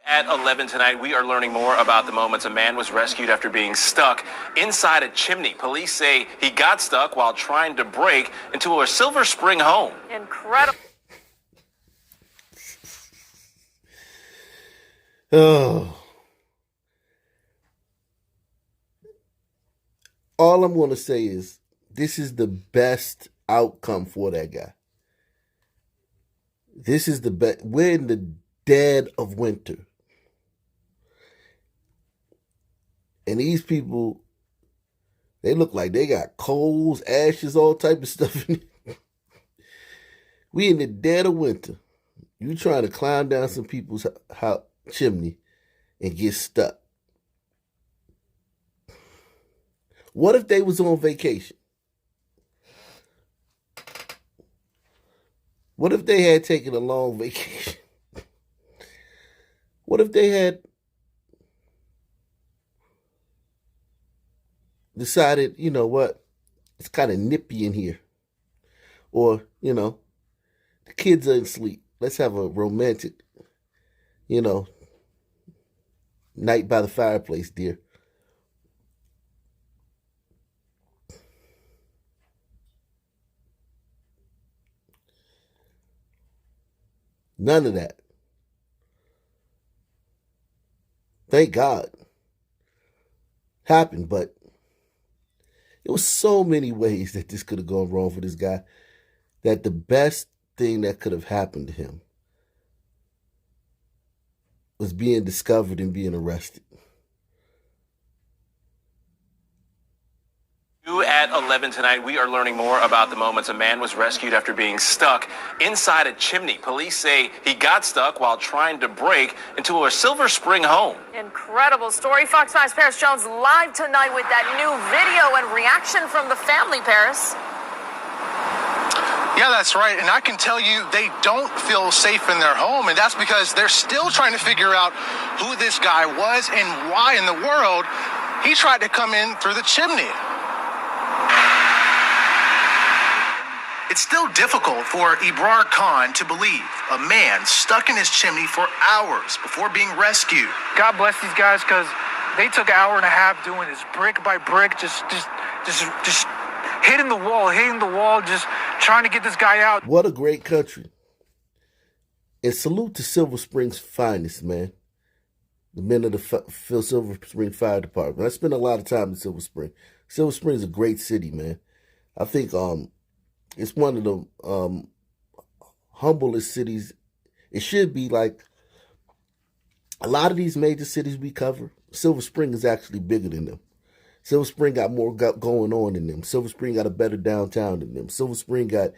At 11 tonight, we are learning more about the moments a man was rescued after being stuck inside a chimney. Police say he got stuck while trying to break into a Silver Spring home. Incredible. Oh. All I'm going to say is this is the best outcome for that guy. This is the best. We're in the dead of winter. And these people, they look like they got coals, ashes, all type of stuff in it. We in the dead of winter. You trying to climb down some people's chimney and get stuck. What if they was on vacation? What if they had taken a long vacation? What if they had decided, you know what, it's kind of nippy in here. Or, you know, the kids are asleep. Let's have a romantic, you know, night by the fireplace, dear. None of that. Thank God. Happened, but there was so many ways that this could have gone wrong for this guy that the best thing that could have happened to him was being discovered and being arrested. At 11 tonight, we are learning more about the moments a man was rescued after being stuck inside a chimney. Police say he got stuck while trying to break into a Silver Spring home. Incredible story. Fox 5's Paris Jones live tonight with that new video and reaction from the family, Paris. Yeah, that's right. And I can tell you they don't feel safe in their home. And that's because they're still trying to figure out who this guy was and why in the world he tried to come in through the chimney. It's still difficult for Ibrar Khan to believe a man stuck in his chimney for hours before being rescued. God bless these guys, because they took an hour and a half doing this brick by brick, just hitting the wall, just trying to get this guy out. What a great country. And salute to Silver Spring's finest, man. The men of the Silver Spring Fire Department. I spent a lot of time in Silver Spring. Silver Spring is a great city, man. I think it's one of the humblest cities. It should be like a lot of these major cities we cover. Silver Spring is actually bigger than them. Silver Spring got more going on than them. Silver Spring got a better downtown than them. Silver Spring got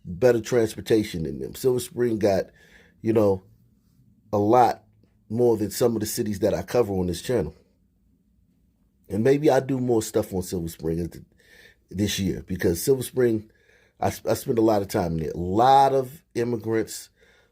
better transportation than them. Silver Spring got, you know, a lot more than some of the cities that I cover on this channel. And maybe I do more stuff on Silver Spring this year, because Silver Spring, I spend a lot of time in there. A lot of immigrants,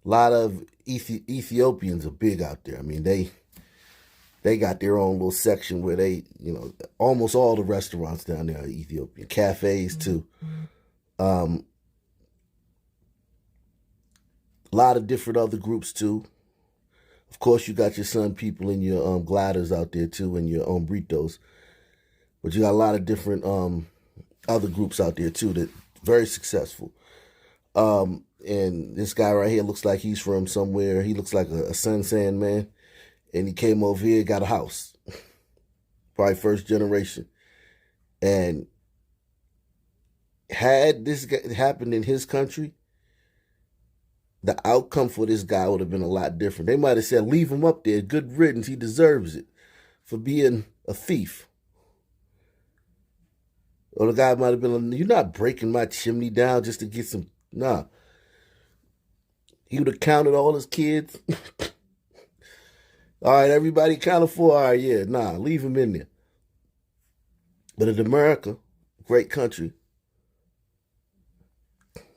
a lot of Ethiopians are big out there. I mean, they got their own little section where they, you know, almost all the restaurants down there are Ethiopian. Cafes, too. A lot of different other groups, too. Of course, you got your Sun people and your gliders out there, too, and your hombritos. But you got a lot of different other groups out there, too, that very successful. And this guy right here looks like he's from somewhere. He looks like a Sun Sand man. And he came over here, got a house. Probably first generation. And had this happened in his country, the outcome for this guy would have been a lot different. They might have said, leave him up there. Good riddance. He deserves it for being a thief. Or the guy might have been like, you're not breaking my chimney down just to get some. Nah. He would have counted all his kids. All right, everybody counted 4. All right, yeah, nah, leave him in there. But in America, great country,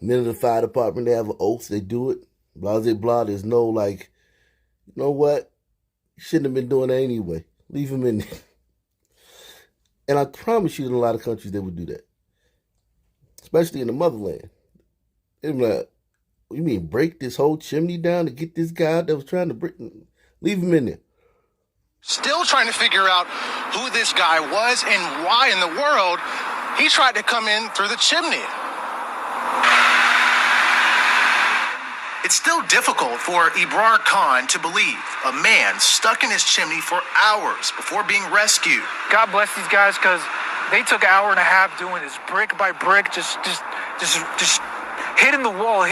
men of the fire department, they have an oath, they do it. Blah, blah, blah. There's no like, you know what? Shouldn't have been doing that anyway. Leave him in there. And I promise you, in a lot of countries, they would do that. Especially in the motherland. They'd be like, you mean break this whole chimney down to get this guy out that was trying to break? Leave him in there. Still trying to figure out who this guy was and why in the world he tried to come in through the chimney. It's still difficult for Ibrar Khan to believe a man stuck in his chimney for hours before being rescued. God bless these guys, because they took an hour and a half doing this brick by brick, just hitting the wall,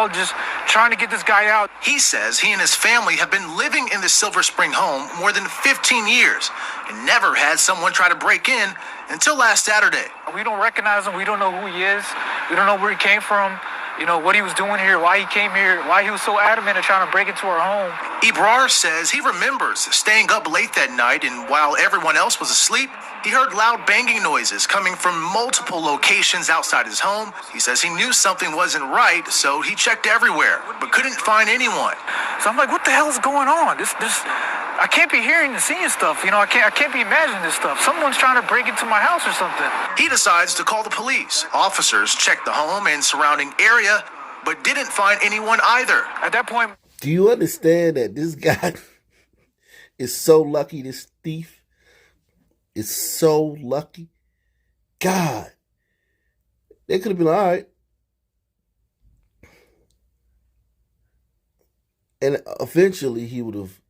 just trying to get this guy out. He says he and his family have been living in the Silver Spring home more than 15 years and never had someone try to break in until last Saturday. We don't recognize him. We don't know who he is. We don't know where he came from. You know, what he was doing here, why he came here, why he was so adamant of trying to break into our home. Ibrar says he remembers staying up late that night, and while everyone else was asleep, he heard loud banging noises coming from multiple locations outside his home. He says he knew something wasn't right, so he checked everywhere, but couldn't find anyone. So I'm like, what the hell is going on? I can't be hearing and seeing stuff. You know, I can't be imagining this stuff. Someone's trying to break into my house or something. He decides to call the police. Officers checked the home and surrounding area, but didn't find anyone either. At that point, do you understand that this guy is so lucky, this thief is so lucky? God, they could have been all right. And eventually he would have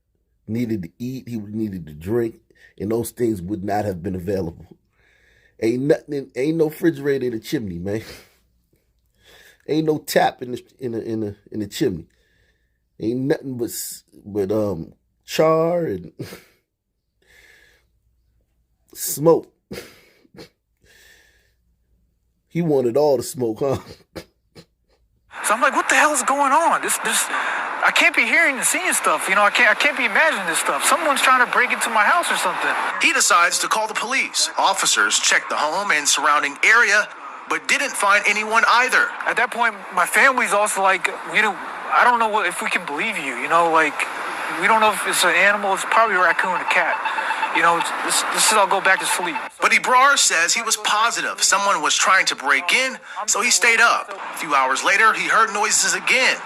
needed to eat, he would needed to drink, and those things would not have been available. Ain't no refrigerator in the chimney, man. Ain't no tap in the chimney. Ain't nothing but char and smoke. He wanted all the smoke, huh? so I'm like, what the hell is going on? I can't be hearing and seeing stuff. You know, I can't be imagining this stuff. Someone's trying to break into my house or something. He decides to call the police. Officers checked the home and surrounding area, but didn't find anyone either. At that point, my family's also like, you know, I don't know if we can believe you. You know, like, we don't know if it's an animal. It's probably a raccoon, a cat. You know, this is I'll go back to sleep. But Ibrar says he was positive someone was trying to break in, so he stayed up. A few hours later, he heard noises again,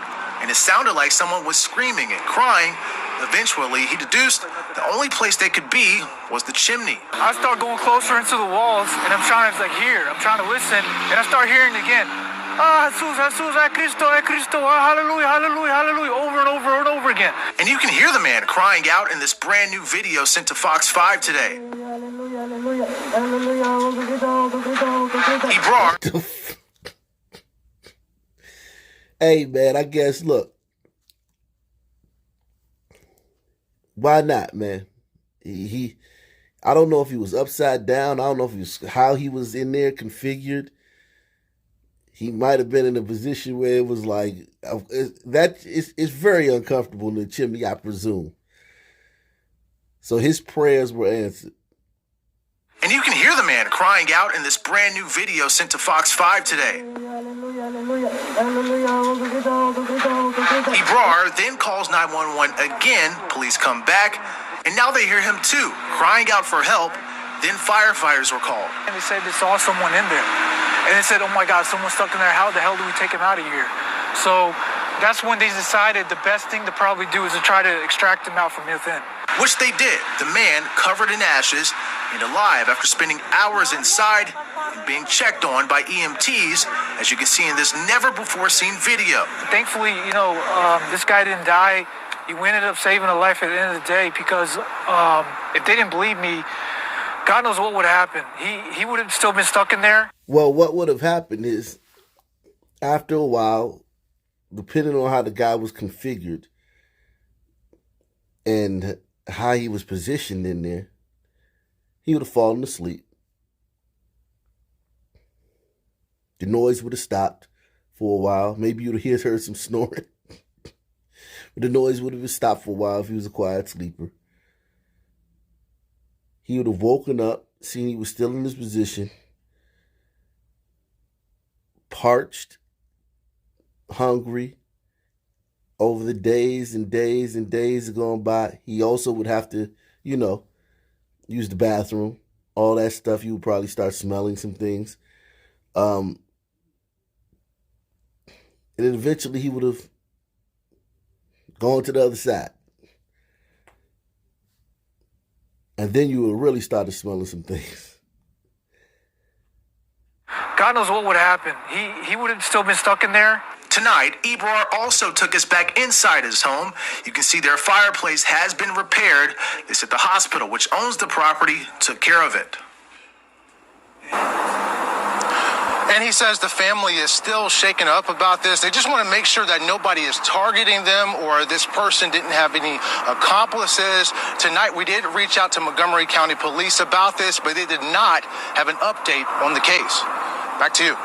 and it sounded like someone was screaming and crying. Eventually, he deduced the only place they could be was the chimney. I start going closer into the walls, and I'm trying to hear. I'm trying to listen, and I start hearing it again. Jesus, Jesus, Cristo, hallelujah, hallelujah, hallelujah, over and over and over again. And you can hear the man crying out in this brand new video sent to Fox 5 today. Ibrar. Hey, man, I guess, look. Why not, man? I don't know if he was upside down. I don't know if he was, how he was in there configured. He might have been in a position where it was like, it's very uncomfortable in the chimney, I presume. So his prayers were answered. And you can hear the man crying out in this brand new video sent to Fox 5 today. Ibrar then calls 911 again. Police come back, and now they hear him too, crying out for help. Then firefighters were called. And they said they saw someone in there. And they said, oh my God, someone's stuck in there. How the hell do we take him out of here? So that's when they decided the best thing to probably do is to try to extract him out from within. Which they did. The man, covered in ashes and alive after spending hours inside and being checked on by EMTs, as you can see in this never-before-seen video. Thankfully, you know, this guy didn't die. He ended up saving a life at the end of the day, because if they didn't believe me, God knows what would happen. He would have still been stuck in there. Well, what would have happened is, after a while, depending on how the guy was configured and how he was positioned in there, he would have fallen asleep. The noise would have stopped for a while. Maybe you would have heard some snoring. But the noise would have stopped for a while if he was a quiet sleeper. He would have woken up, seen he was still in his position, parched, hungry. Over the days and days and days gone by, he also would have to, you know, use the bathroom, all that stuff. You would probably start smelling some things. And then eventually he would have gone to the other side. And then you will really start smelling some things. God knows what would happen. He would have still been stuck in there. Tonight, Ebrar also took us back inside his home. You can see their fireplace has been repaired. They said the hospital, which owns the property, took care of it. And he says the family is still shaken up about this. They just want to make sure that nobody is targeting them or this person didn't have any accomplices. Tonight, we did reach out to Montgomery County Police about this, but they did not have an update on the case. Back to you.